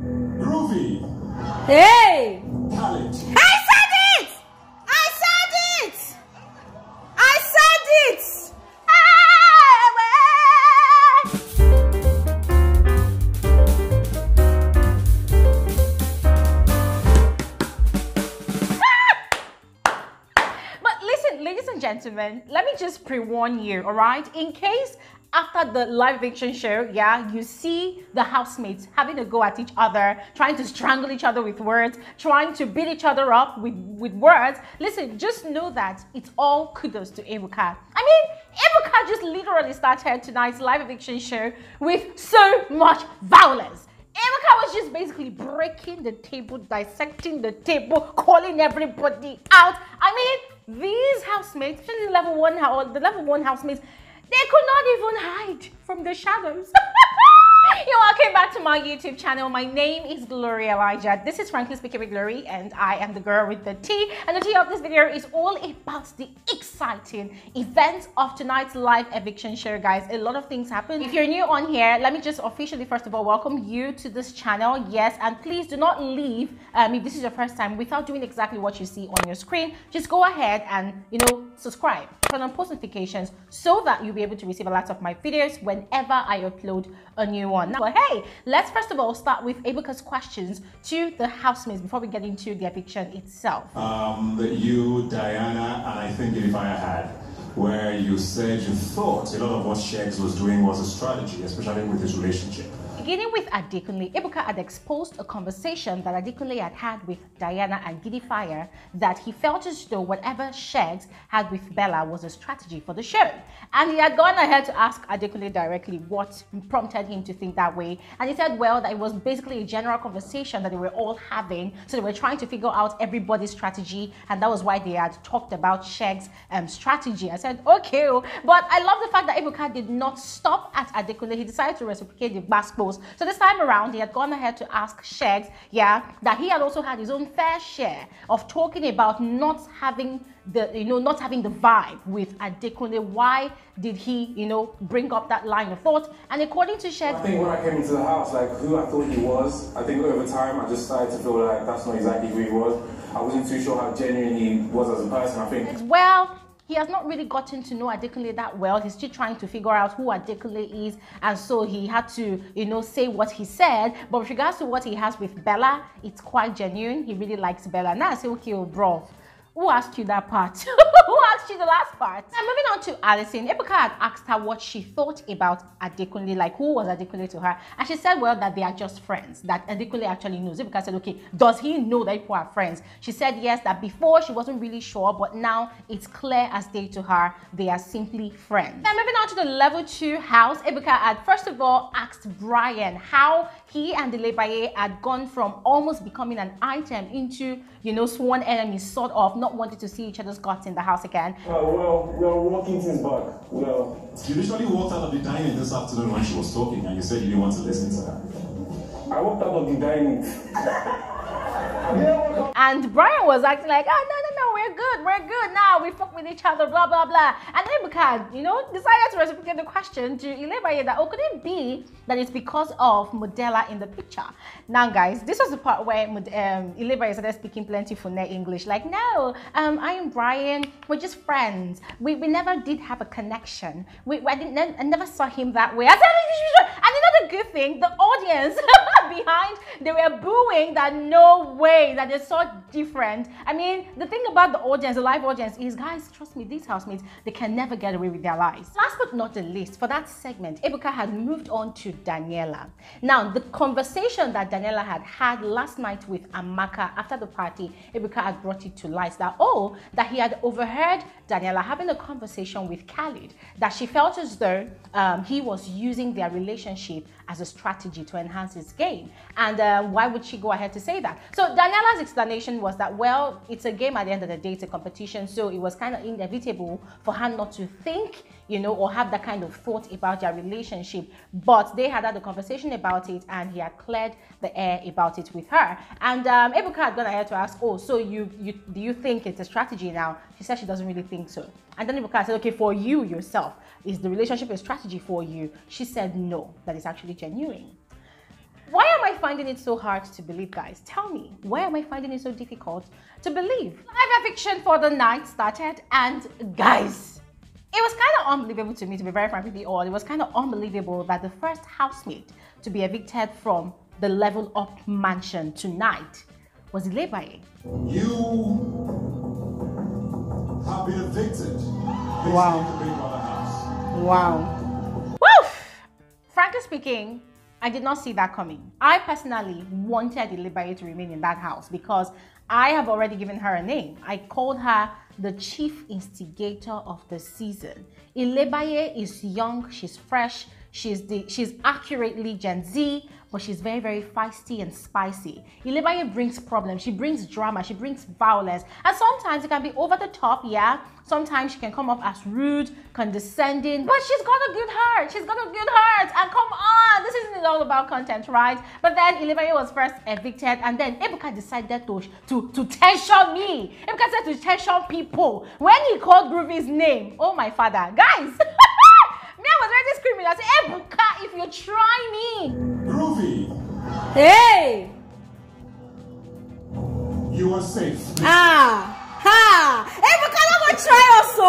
Groovy. Hey! Khalid. I said it! I said it! I said it! But listen, ladies and gentlemen, let me just pre-warn you, all right? In case after the live eviction show, yeah, you see the housemates having a go at each other, trying to strangle each other with words, trying to beat each other up with words. Listen, just know that it's all kudos to Ebuka. I mean, Ebuka just literally started tonight's live eviction show with so much violence. Ebuka was just basically breaking the table, dissecting the table, calling everybody out. I mean, these housemates, especially the level one housemates, they could not even hide from the shadows. You're welcome back to my YouTube channel. My name is Bbnaija. This is Frankly Speaking with Glory, and I am the girl with the tea. And the tea of this video is all about the exciting events of tonight's live eviction show, guys. A lot of things happen. If you're new on here, let me just officially, first of all, welcome you to this channel. Yes, and please do not leave if this is your first time without doing exactly what you see on your screen. Just go ahead and, subscribe, turn on post notifications so that you'll be able to receive a lot of my videos whenever I upload a new one. Now, hey, let's first of all start with Ebuka's questions to the housemates before we get into the eviction itself. You, Diana, and I think Evivicted had, where you said you thought a lot of what Shegs was doing was a strategy, especially with his relationship. Beginning with Adekunle, Ebuka had exposed a conversation that Adekunle had with Diana and Gidifire that he felt as though whatever Shegs had with Bella was a strategy for the show. And he had gone ahead to ask Adekunle directly what prompted him to think that way. And he said, well, that it was basically a general conversation that they were all having. So they were trying to figure out everybody's strategy. And that was why they had talked about Shegs' strategy. I said, okay. But I love the fact that Ebuka did not stop at Adekunle. He decided to reciprocate the basketballs. So this time around, he had gone ahead to ask Shegs, that he had also had his own fair share of talking about not having the, not having the vibe with Adekunle. Why did he, bring up that line of thought? And according to Shegs, I think when I came into the house, like who I thought he was, I think over time I just started to feel like that's not exactly who he was. I wasn't too sure how genuine he was as a person. I think, well, he has not really gotten to know Adekunle that well. He's still trying to figure out who Adekunle is, and so he had to, say what he said. But with regards to what he has with Bella, it's quite genuine. He really likes Bella. Now I say, okay, bro, who asked you that part? Who asked you the last part? Now moving on to Alison, Ebuka had asked her what she thought about Adekunle, like who was Adekunle to her, and she said, well, that they are just friends, that Adekunle actually knows. Ebuka said, okay, does he know that people are friends? She said yes, that before she wasn't really sure, but now it's clear as day to her they are simply friends. Now moving on to the level 2 house, Ebuka had first of all asked Brian how he and Bbnaija had gone from almost becoming an item into, sworn enemies, sort of, not wanting to see each other's guts in the house again. well, we're walking things back. You literally walked out of the dining this afternoon when she was talking, and you said you didn't want to listen to her. I walked out of the dining. And Brian was acting like, oh, no, we're good now, we fuck with each other, blah, blah, blah. And Ebuka, decided to reciprocate the question to Bbnaija that, could it be that it's because of Modella in the picture? Now, guys, this was the part where Bbnaija started speaking plenty Funne English, like, no, I and Brian, we're just friends. We never did have a connection. I never saw him that way. I said, and the good thing, the audience behind, they were booing that no way, that they're so different. I mean, the thing about the audience, the live audience, is, guys, trust me, these housemates, they can never get away with their lives. Last but not the least, for that segment, Ebuka had moved on to Daniela. Now, the conversation that Daniela had last night with Amaka after the party, Ebuka had brought it to light that, that he had overheard Daniela having a conversation with Khalid, that she felt as though he was using their relationship as a strategy to enhance his game. And why would she go ahead to say that? So Daniela's explanation was that, well, it's a game at the end of the day, it's a competition, so it was kind of inevitable for her not to think, or have that kind of thought about their relationship. But they had a conversation about it, and he had cleared the air about it with her. And Ebuka had gone ahead to ask, so do you think it's a strategy now? She said she doesn't really think so. And then Ebuka said, okay, for you yourself, is the relationship a strategy for you? She said no, that is actually genuine. Why am I finding it so hard to believe, guys? Tell me, why am I finding it so difficult to believe? Live eviction for the night started, and guys, it was kind of unbelievable to me, to be very frank with you all. It was kind of unbelievable that the first housemate to be evicted from the level up mansion tonight was Bbnaija. You have been evicted. Wow. The Big Brother house. Wow. Woo! Frankly speaking, I did not see that coming. I personally wanted Bbnaija to remain in that house because I have already given her a name. I called her the chief instigator of the season. Bbnaija is young, she's fresh, she's accurately Gen Z, but she's very, very feisty and spicy. Bbnaija brings problems, she brings drama, she brings violence, and sometimes it can be over the top, yeah. Sometimes she can come off as rude, condescending, but she's got a good heart. She's got a good heart, and come on, this isn't all about content, right? But then Bbnaija was first evicted, and then Ebuka decided to tension me. Ebuka said to tension people when he called Groovy's name. Oh my father, guys! Me, I was already screaming. I said, Ebuka, if you try me. Groovy, Hey! you are safe. Ebuka, don't try also.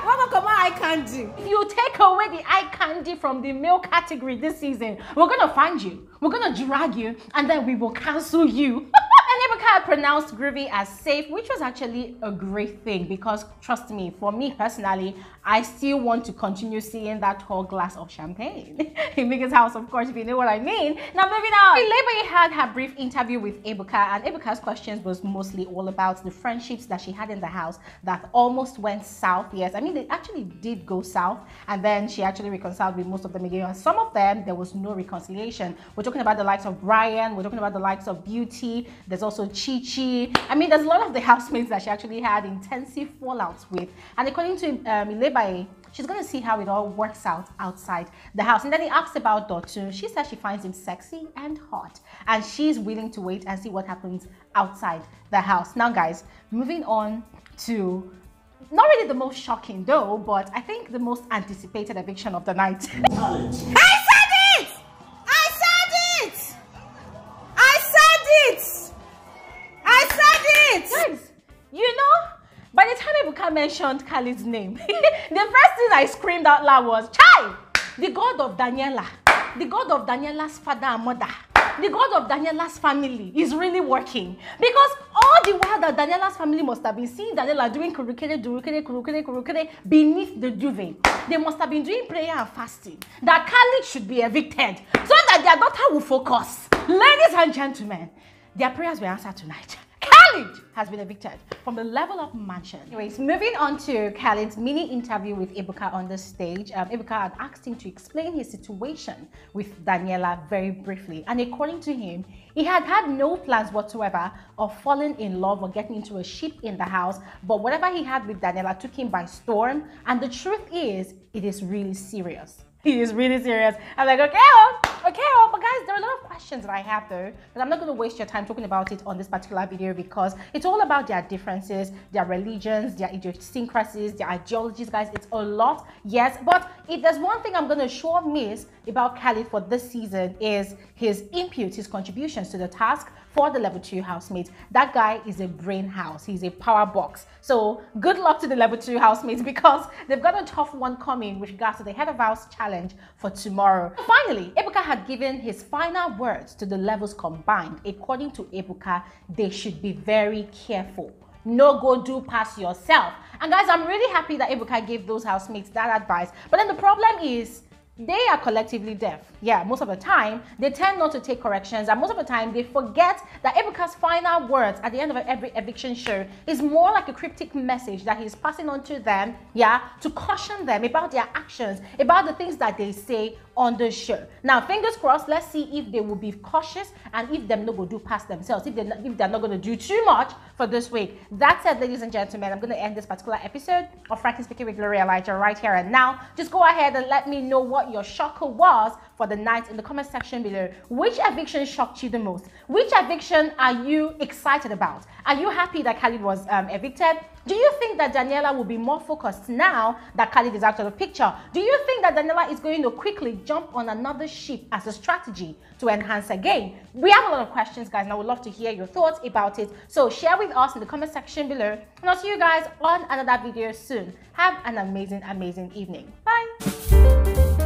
What about come eye candy? If you take away the eye candy from the male category this season, we're gonna find you. We're gonna drag you, and then we will cancel you. And Ebuka had pronounced Groovy as safe, which was actually a great thing because, trust me, for me personally, I still want to continue seeing that tall glass of champagne in Biggie's house, of course, if you know what I mean. Now, moving on. Bbnaija had her brief interview with Ebuka, and Ebuka's questions was mostly all about the friendships that she had in the house that almost went south. Yes, I mean, they actually did go south, and then she actually reconciled with most of them again. And some of them, there was no reconciliation. We're talking about the likes of Brian, we're talking about the likes of Beauty, there's also Chi. I mean, there's a lot of the housemates that she actually had intensive fallouts with. And according to Bbnaija, she's going to see how it all works out outside the house. And then he asked about Dotun. She says she finds him sexy and hot, and she's willing to wait and see what happens outside the house. Now, guys, moving on to not really the most shocking though, but I think the most anticipated eviction of the night. Khalid. Guys, you know, by the time Ebuka mentioned Khalid's name, the first thing I screamed out loud was, Chai! The God of Daniela, the God of Daniela's father and mother, the God of Daniela's family is really working. Because all the while that Daniela's family must have been seeing Daniela doing kurukere beneath the duvet, they must have been doing prayer and fasting that Khalid should be evicted so that their daughter will focus. Ladies and gentlemen, their prayers were answered tonight. Khalid has been evicted from the level up mansion. Anyways, moving on to Khalid's mini interview with Ebuka on the stage. Ebuka had asked him to explain his situation with Daniela very briefly. And according to him, he had had no plans whatsoever of falling in love or getting into a ship in the house. But whatever he had with Daniela took him by storm. And the truth is, it is really serious. He is really serious. I'm like, okay, but guys, there are a lot of questions that I have though, but I'm not going to waste your time talking about it on this particular video because it's all about their differences, their religions, their idiosyncrasies, their ideologies, guys. It's a lot, yes, but if there's one thing I'm going to sure miss about Khalid for this season is his input, his contributions to the task for the level 2 housemates. That guy is a brain house. He's a power box. So good luck to the level 2 housemates because they've got a tough one coming with regards to the head of house challenge for tomorrow. Finally, Ebuka had given his final words to the levels combined. According to Ebuka, they should be very careful. No go do pass yourself. And guys, I'm really happy that Ebuka gave those housemates that advice. But then the problem is, they are collectively deaf. Yeah, most of the time, they tend not to take corrections, and most of the time, they forget that Ebuka's final words at the end of every eviction show is more like a cryptic message that he's passing on to them, yeah, to caution them about their actions, about the things that they say on the show. Now, fingers crossed, let's see if they will be cautious and if them no go do past themselves, if they're not going to do too much for this week. That said, ladies and gentlemen, I'm going to end this particular episode of Frankly Speaking with Gloria Elijah right here and now. Just go ahead and let me know what your shocker was for the night in the comment section below. Which eviction shocked you the most? Which eviction are you excited about? Are you happy that Khalid was evicted? Do you think that Daniela will be more focused now that Khalid is out of the picture? Do you think that Daniela is going to quickly jump on another ship as a strategy to enhance her game? We have a lot of questions, guys, and I would love to hear your thoughts about it. So share with us in the comment section below, and I'll see you guys on another video soon. Have an amazing, amazing evening. Bye.